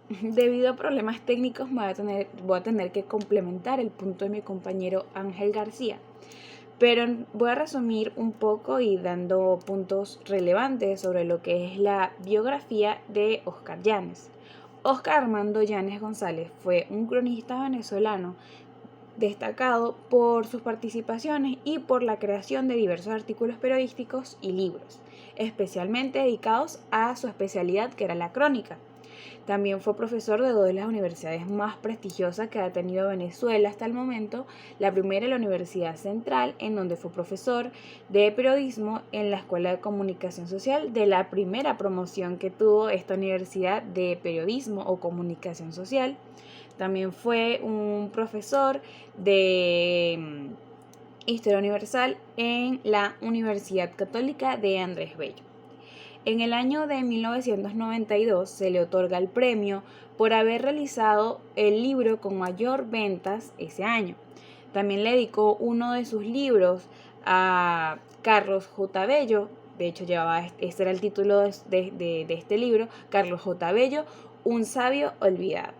Debido a problemas técnicos voy a tener que complementar el punto de mi compañero Ángel García. Pero voy a resumir un poco y dando puntos relevantes sobre lo que es la biografía de Óscar Llanes. Óscar Armando Llanes González fue un cronista venezolano destacado por sus participaciones y por la creación de diversos artículos periodísticos y libros, especialmente dedicados a su especialidad que era la crónica. También fue profesor de dos de las universidades más prestigiosas que ha tenido Venezuela hasta el momento. La primera, la Universidad Central, en donde fue profesor de periodismo en la Escuela de Comunicación Social, de la primera promoción que tuvo esta universidad de periodismo o comunicación social. También fue un profesor de Historia Universal en la Universidad Católica de Andrés Bello. En el año de 1992 se le otorga el premio por haber realizado el libro con mayor ventas ese año. También le dedicó uno de sus libros a Carlos J. Bello. De hecho, este era el título de este libro, Carlos J. Bello, un sabio olvidado.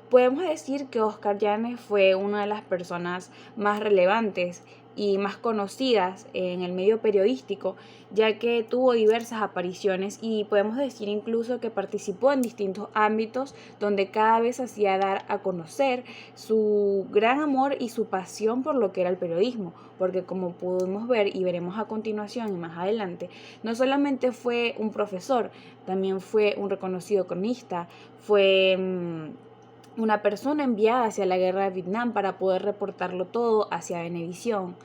Podemos decir que Óscar Llanes fue una de las personas más relevantes y más conocidas en el medio periodístico, ya que tuvo diversas apariciones y podemos decir incluso que participó en distintos ámbitos donde cada vez hacía dar a conocer su gran amor y su pasión por lo que era el periodismo, porque como pudimos ver y veremos a continuación y más adelante, no solamente fue un profesor, también fue un reconocido cronista, fue una persona enviada hacia la guerra de Vietnam para poder reportarlo todo hacia Venevisión.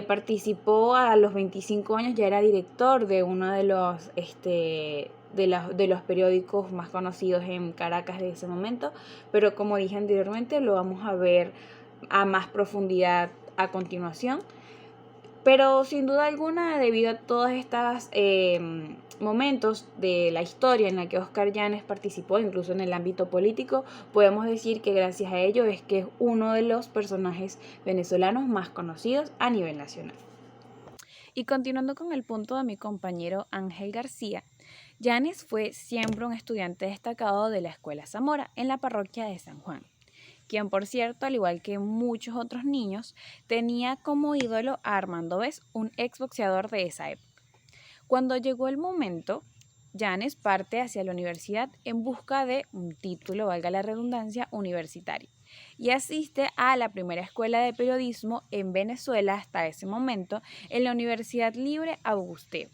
Participó a los 25 años, ya era director de uno de los periódicos más conocidos en Caracas de ese momento, pero como dije anteriormente, lo vamos a ver a más profundidad a continuación. Pero sin duda alguna, debido a todos estos momentos de la historia en la que Óscar Llanes participó, incluso en el ámbito político, podemos decir que gracias a ello es que es uno de los personajes venezolanos más conocidos a nivel nacional. Y continuando con el punto de mi compañero Ángel García, Llanes fue siempre un estudiante destacado de la Escuela Zamora en la parroquia de San Juan, quien por cierto, al igual que muchos otros niños, tenía como ídolo a Armando Bes, un exboxeador de esa época. Cuando llegó el momento, Llanes parte hacia la universidad en busca de un título, valga la redundancia, universitario, y asiste a la primera escuela de periodismo en Venezuela hasta ese momento, en la Universidad Libre Augusteo.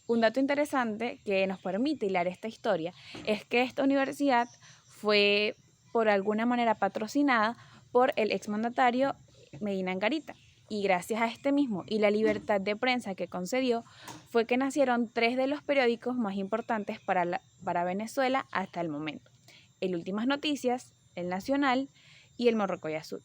Un dato interesante que nos permite hilar esta historia es que esta universidad fue por alguna manera patrocinada por el exmandatario Medina Angarita. Y gracias a este mismo y la libertad de prensa que concedió, fue que nacieron tres de los periódicos más importantes para Venezuela hasta el momento: el Últimas Noticias, el Nacional y el Morrocoy Azul,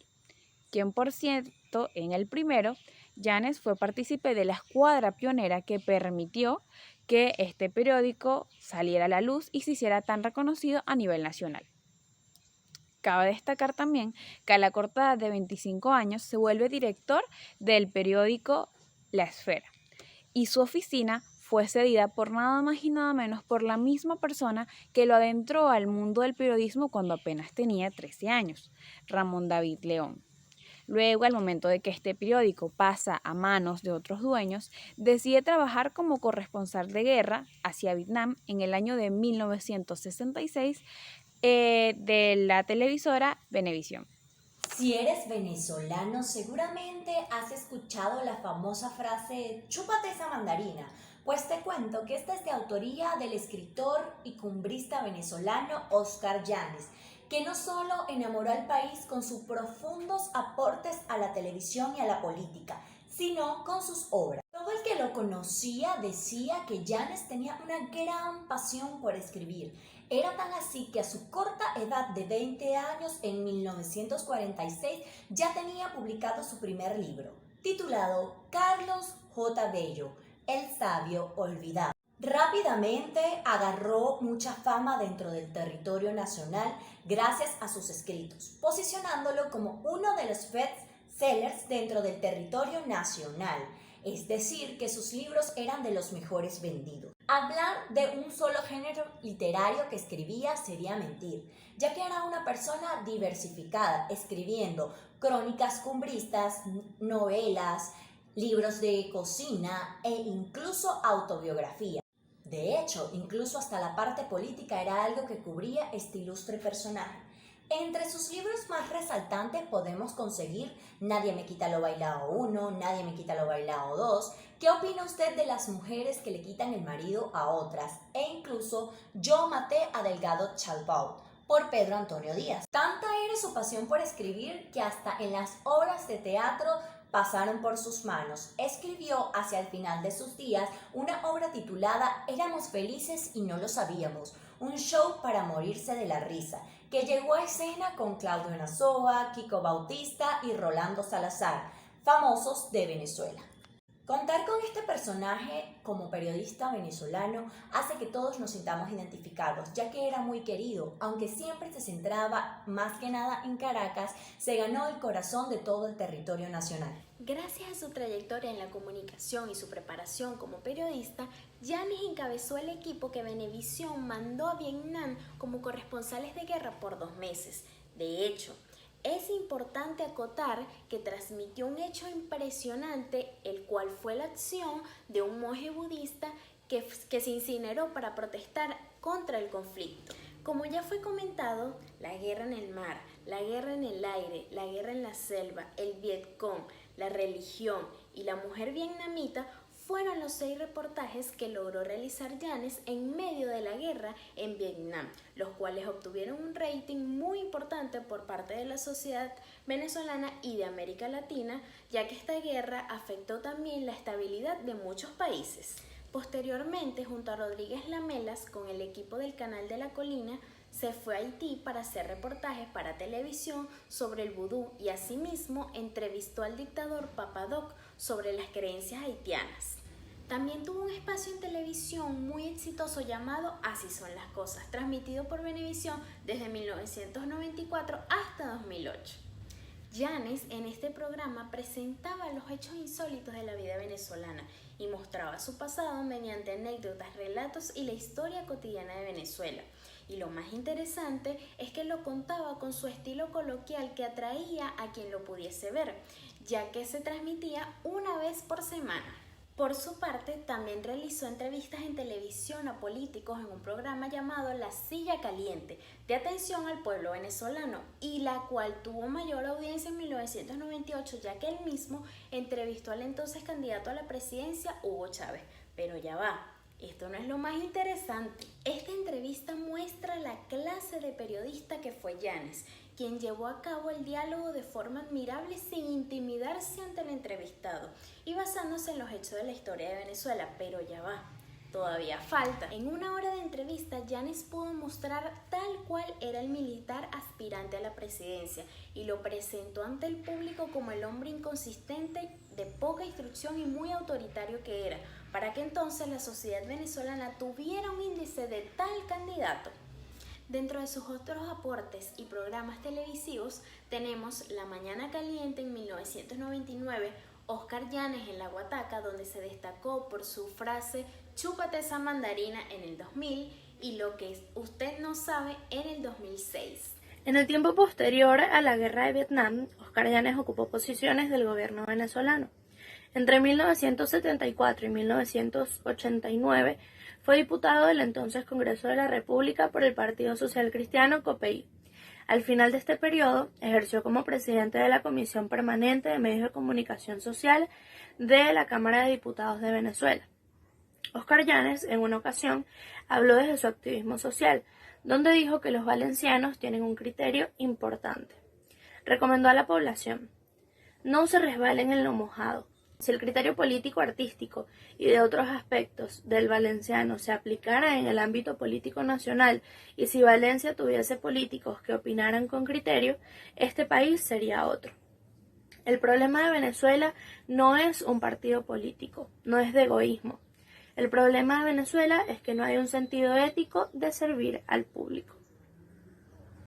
quien por cierto, en el primero, Llanes fue partícipe de la escuadra pionera que permitió que este periódico saliera a la luz y se hiciera tan reconocido a nivel nacional. Cabe destacar también que a la corta edad de 25 años se vuelve director del periódico La Esfera y su oficina fue cedida por nada más y nada menos por la misma persona que lo adentró al mundo del periodismo cuando apenas tenía 13 años, Ramón David León. Luego, al momento de que este periódico pasa a manos de otros dueños, decide trabajar como corresponsal de guerra hacia Vietnam en el año de 1966 de la televisora Venevisión. Si eres venezolano, seguramente has escuchado la famosa frase "chúpate esa mandarina", pues te cuento que esta es de autoría del escritor y cumbrista venezolano Óscar Llanes, que no solo enamoró al país con sus profundos aportes a la televisión y a la política, sino con sus obras. Todo el que lo conocía decía que Llanes tenía una gran pasión por escribir. Era tan así que a su corta edad de 20 años, en 1946, ya tenía publicado su primer libro, titulado Carlos J. Bello, El sabio olvidado. Rápidamente agarró mucha fama dentro del territorio nacional gracias a sus escritos, posicionándolo como uno de los bestsellers dentro del territorio nacional, es decir, que sus libros eran de los mejores vendidos. Hablar de un solo género literario que escribía sería mentir, ya que era una persona diversificada, escribiendo crónicas cumbristas, novelas, libros de cocina e incluso autobiografía. De hecho, incluso hasta la parte política era algo que cubría este ilustre personaje. Entre sus libros más resaltantes podemos conseguir Nadie me quita lo bailado 1, Nadie me quita lo bailado 2. ¿Qué opina usted de las mujeres que le quitan el marido a otras? E incluso Yo maté a Delgado Chalbaud, por Pedro Antonio Díaz. Tanta era su pasión por escribir que hasta en las obras de teatro pasaron por sus manos. Escribió hacia el final de sus días una obra titulada Éramos felices y no lo sabíamos, un show para morirse de la risa, que llegó a escena con Claudio Nazoa, Kiko Bautista y Rolando Salazar, famosos de Venezuela. Contar con este personaje como periodista venezolano hace que todos nos sintamos identificados, ya que era muy querido, aunque siempre se centraba más que nada en Caracas, se ganó el corazón de todo el territorio nacional. Gracias a su trayectoria en la comunicación y su preparación como periodista, Yanis encabezó el equipo que Venevisión mandó a Vietnam como corresponsales de guerra por 2 meses. De hecho, es importante acotar que transmitió un hecho impresionante, el cual fue la acción de un monje budista que se incineró para protestar contra el conflicto. Como ya fue comentado, la guerra en el mar, la guerra en el aire, la guerra en la selva, el Vietcong, la religión y la mujer vietnamita fueron los 6 reportajes que logró realizar Yanis en medio de la guerra en Vietnam, los cuales obtuvieron un rating muy importante por parte de la sociedad venezolana y de América Latina, ya que esta guerra afectó también la estabilidad de muchos países. Posteriormente, junto a Rodríguez Lamelas, con el equipo del Canal de la Colina, se fue a Haití para hacer reportajes para televisión sobre el vudú y asimismo entrevistó al dictador Papa Doc sobre las creencias haitianas. También tuvo un espacio en televisión muy exitoso llamado Así son las cosas, transmitido por Venevisión desde 1994 hasta 2008. Yanis en este programa presentaba los hechos insólitos de la vida venezolana y mostraba su pasado mediante anécdotas, relatos y la historia cotidiana de Venezuela. Y lo más interesante es que lo contaba con su estilo coloquial que atraía a quien lo pudiese ver, ya que se transmitía una vez por semana. Por su parte, también realizó entrevistas en televisión a políticos en un programa llamado La Silla Caliente, de atención al pueblo venezolano, y la cual tuvo mayor audiencia en 1998, ya que él mismo entrevistó al entonces candidato a la presidencia, Hugo Chávez. Pero ya va, esto no es lo más interesante. Esta entrevista muestra la clase de periodista que fue Yanis, quien llevó a cabo el diálogo de forma admirable sin intimidarse ante el entrevistado y basándose en los hechos de la historia de Venezuela. Pero ya va, todavía falta. En una hora de entrevista, Yanis pudo mostrar tal cual era el militar aspirante a la presidencia y lo presentó ante el público como el hombre inconsistente, de poca instrucción y muy autoritario que era, para que entonces la sociedad venezolana tuviera un índice de tal candidato. Dentro de sus otros aportes y programas televisivos tenemos La Mañana Caliente en 1999, Oscar Yanis en La Guataca, donde se destacó por su frase "chúpate esa mandarina" en el 2000 y Lo que usted no sabe en el 2006. En el tiempo posterior a la guerra de Vietnam, Oscar Yanis ocupó posiciones del gobierno venezolano. Entre 1974 y 1989 fue diputado del entonces Congreso de la República por el Partido Social Cristiano, COPEI. Al final de este periodo, ejerció como presidente de la Comisión Permanente de Medios de Comunicación Social de la Cámara de Diputados de Venezuela. Oscar Yanis, en una ocasión, habló desde su activismo social, donde dijo que los valencianos tienen un criterio importante. Recomendó a la población: no se resbalen en lo mojado. Si el criterio político, artístico y de otros aspectos del valenciano se aplicara en el ámbito político nacional y si Valencia tuviese políticos que opinaran con criterio, este país sería otro. El problema de Venezuela no es un partido político, no es de egoísmo. El problema de Venezuela es que no hay un sentido ético de servir al público.